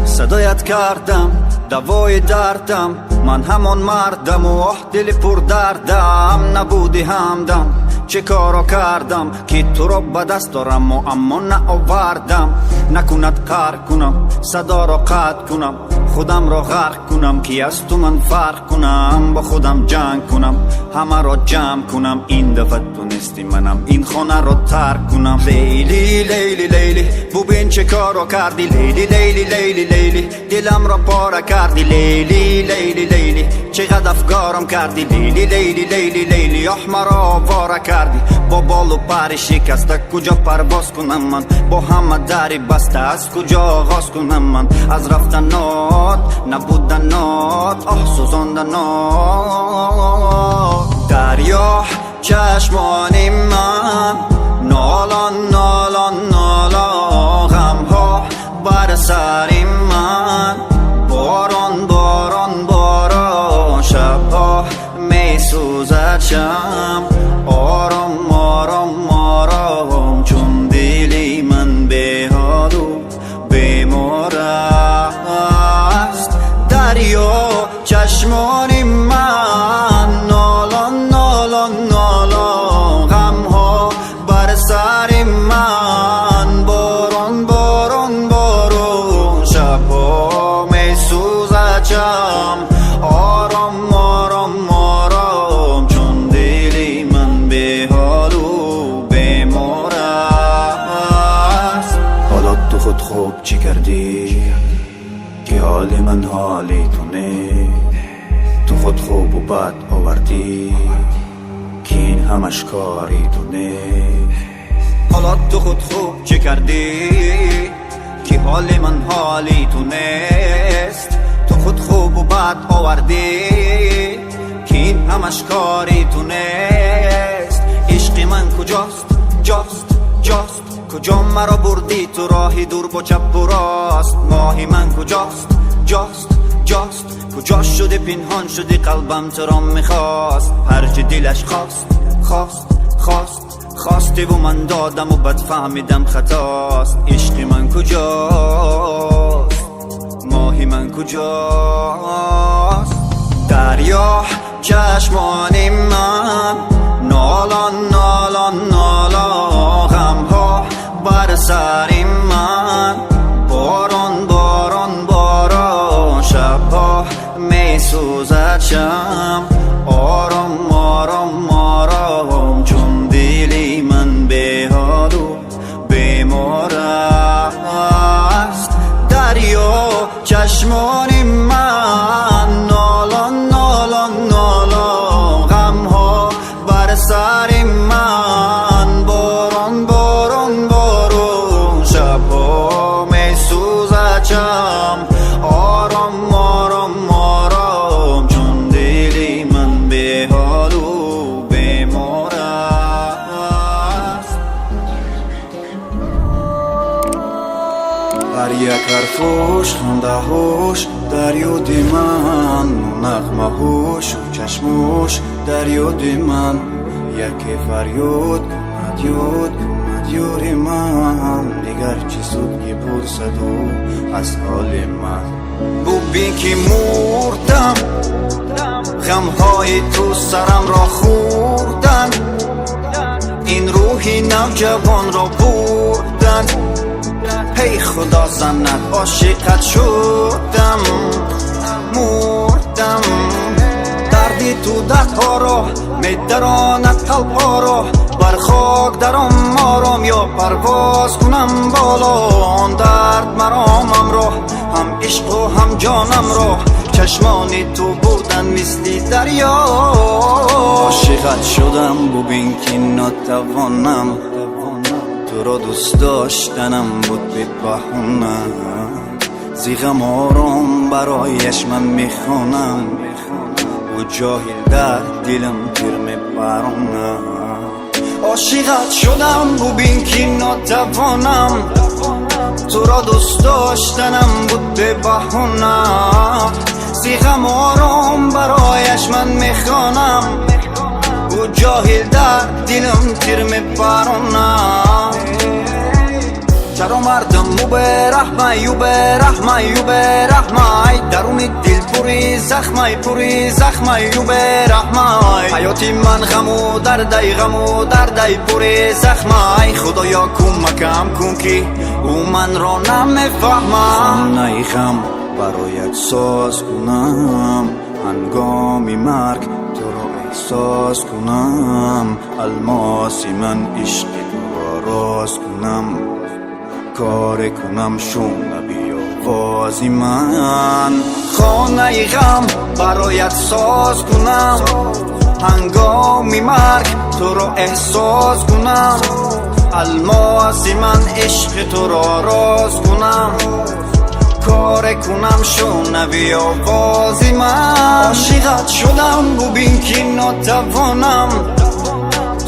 صدایت کردم دوای دردم، من همان مردم و دل پر دردم. نبودی همدم چه کارو کردم که تو رو به دست دارم و اما نآوردم. نکند قهر کنم صدا را قطع کنم، خودم را غرق کنم که از تو من فرق کنم. با خودم جنگ کنم همه را جمع کنم، این دفعه تو نیستی منم این خانه را ترک کنم. لیلی لیلی لیلی ببین چه کارو کردی، لیلی لیلی لیلی لیلی دلم را پاره کردی. لیلی لیلی لیلی چقدر افکارم کردی، لیلی لیلی لیلی لیلی احمر آواره کردی. با بال و پر شکسته کجا پرواز کنم من، با همه دری بسته از کجا آغاز کنم من. از رفتنات نبودنات آه سوزاندنات. دریا چشمان من نالان نالان نالان، غمها بر سر من باران باران باران. شبها می سوزد شم آرام آرام آرام، چون دلی من به حال و بیمار است. دریا چشمان من نالان نالان نالان، غمها بر سر من باران باران باران. شبها می سوزد شم آرام آرام آرام، چون دلی من به حال و بیمار است. حالا تو خود خوب چی کردی که حال من حالی تو نه؟ تو خود خوب و بد آوردی که این همش کاری تو نه؟ حالا تو خود خوب چی کردی که حال من حالی تو نیست؟ تو خود خوب و بد آوردی که این همش کاری تو نیست. عشق من کجاست جاست جاست، کجا مرا بردی تو راهی دور با چپ و راست. ماهی من کجاست جاست جاست، کجا شده پنهان شدی قلبم تو را میخواست. هرچی دلش خواست خواست خواست خواستی و من دادم و بد فهمیدم خطاست. عشق من کجاست ماهی من کجاست. دریا چشمان من نالان نالان نالان، غمها بر سر من باران باران باران. شبها می سوزد شم آرام آرام آرام، چون دلی من به حال و بیمار است. دریا چشمان من نالان نالان نالان، غمها بر سر من باران باران باران. شبها می سوزد شم آرام آرام آرام، چون دلی من به حال و بیمار است. هر یک حرفش خنده هوش در یاد من، نغمه هوش و چشموش در یاد من. یکی فریاد کند یاد کند یار من، دیگر چی سود که پرسد او از حال من. ببین که مردم غمهای تو سرم را خوردن، این روحی نوجوان را بردن. هی خدا زند عاشقت شدم مردم. دردی تو دردها را میدراند قلبها را، بر خاک درام آرام یا پرواز کنم بالا. آن درد مرامم را هم عشق و هم جانم را، چشمان تو بودن مثل دریا. عاشقت شدم ببین که نتوانم تو رو دوست داشتنم بود بی بهونه زیغم آرام برایش من میخونم و جاهل در دلم تیر میبرونه عاشقت شدم ببین که ناتوانم تو را دوست داشتنم بود به بهونه زیغم آرام برایش من میخوانم و جاهل در دلم تیر میبرونه چرا مردم مو به رحمه یو به رحمه یو به رحمه درون دل پوری زخمه یو به رحمه حیاتی من غم و درده پوری زخمه خدایا کمکم کن که او من را نمیفهمه خانه غم برایت ساز کنم هنگامی مرگ تو را احساس کنم الماسی من عشق تو را راز کنم کار کنم شونه بی آوازی من خانه غم برایت ساز کنم هنگامی مرگ تو را احساس کنم الماسی من عشق تو را راز کنم کار کنم شونه بی آوازی من عاشقت شدم ببین که ناتوانم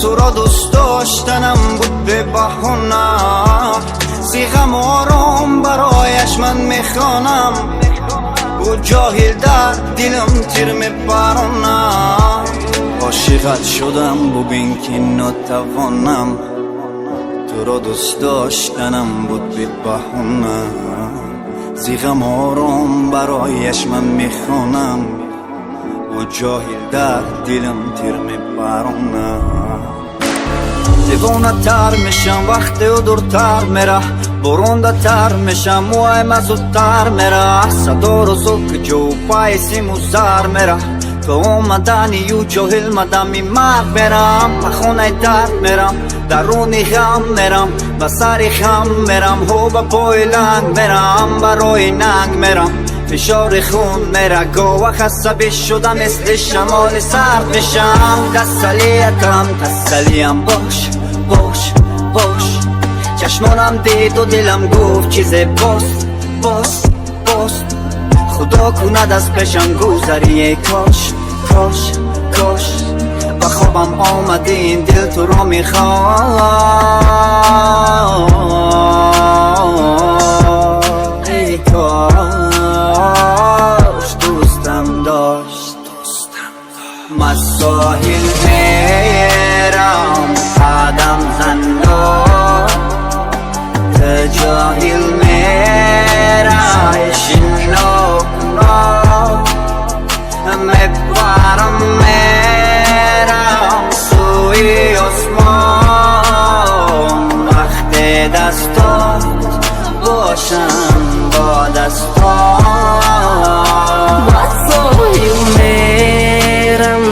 تو را دوست داشتنم بود به بهونه زیغم آرام برایش من میخوانم و جاهل در دلم تیر میبرونه عاشقت شدم ببین که ناتوانم تو را دوست داشتنم بود به بهونه زیغم آرام برایش من میخوانم و جاهل در دلم تیر میبرونه دیوانه تر میشم وقتی او دورتر میره برونده تر میشم موهایم زودتر میره صدا رو زوک جو پایسی موزر میره تو اومدنی یو جاهل مدمی مرگ میرم خونه در میرم درونی غم میرم و سری خم میرم هو با پای لنگ میرم برای ننگ میرم فشار خون میره گوه خسته شدم مثل شمال سرد میشم تسلیم باش چشمانم دید و دلم گفت چیز باست خدا کند از پیشم گذری کاش با خوابم آمده این دل تو را میخواد ای کاش دوستم داشت من ساحل میرم قدم زندان تو جاهل میرم شنوکنم میبرم میرم سوی آسمان وقت دستات باشم با دستان من ساحل میرم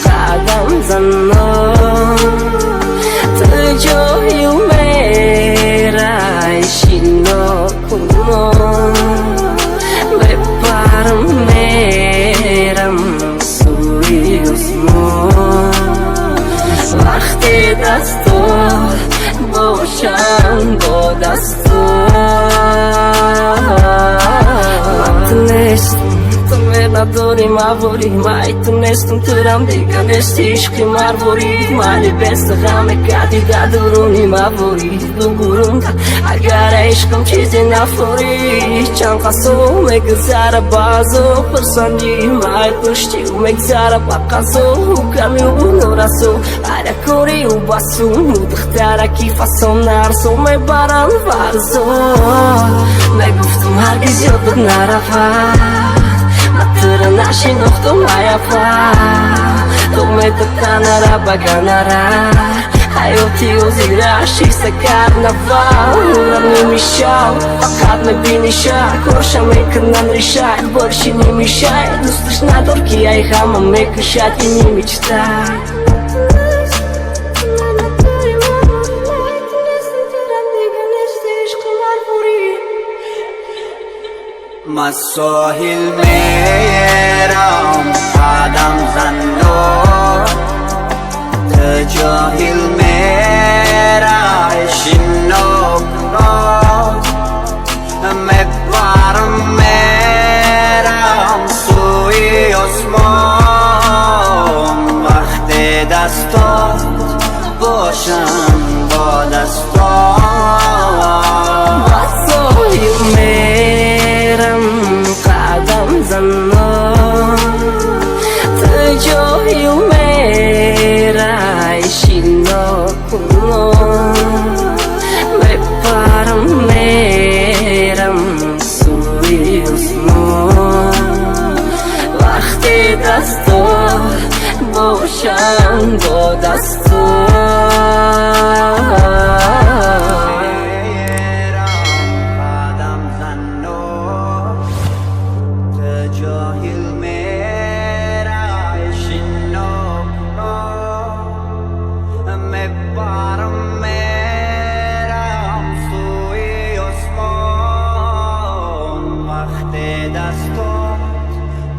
قدم زنان تو جاهل میرم شنوکنم میبرم میرم سوی آسمان وقت دستات باشم با دستات نداری موالی مای تونستم ترم دیگه نستی عشقی مروری مالی بست غم کردی درونی موالی دو گرونده اگر عشقم چیزی نفوری چند قصو مگذاره بازو پرسانی مای پشتی و مگذاره بقصو کمی و نورسو علا کوری و باسو مدختره کی فاسون نرسو میبرن ورزو میگفتم هرگز یادت نرفت تر نشناختم نیافت تو میتونی بگناره حیاتی و زیر عشقی سکر نفر نمیشم فقط میبینیشم کارشم میکنم ریشه بارشی نمیشه دوستش ندار که ای غمم میکشد که نمیچته من ساحل میرم قدم زندان تو جاهل میرم با دست تو قدم زن و تجاهل میرای شنو میبارم میرم سوی آسمان وقت دستات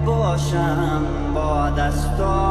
باشم با دستات